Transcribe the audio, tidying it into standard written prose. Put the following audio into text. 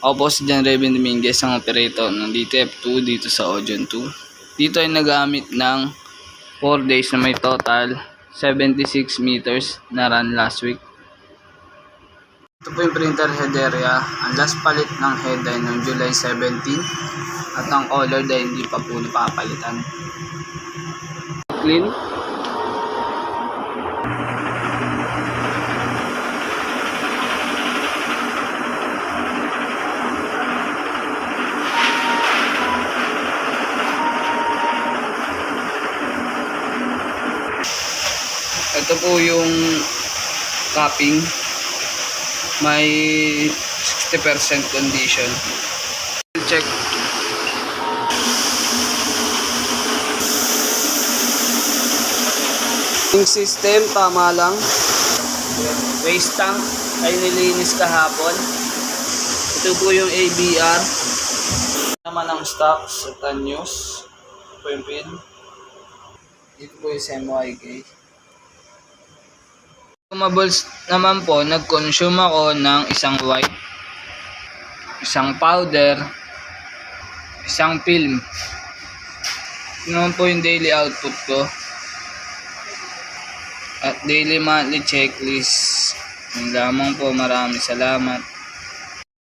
Ako po si John Raven Dominguez, ang operator ng DTF2 dito sa Ojon 2. Dito ay nagamit ng 4 days na may total 76 meters na run last week. Ito po yung printer head area. Ang last palit ng head ay noong July 17 at ang color ay hindi pa po napapalitan. Clean. Ito po yung capping, may 60% condition. Check. Yung system tama lang. Waste tank ay nilinis kahapon. Ito po yung ABR. Naman ang stock sa Tanyos. Ito po yung pin. Ito po yung SMYK. Consumables naman po, nag-consume ako ng isang white, isang powder, isang film. Ito naman po yung daily output ko at daily monthly checklist. Yun lamang po, maraming salamat.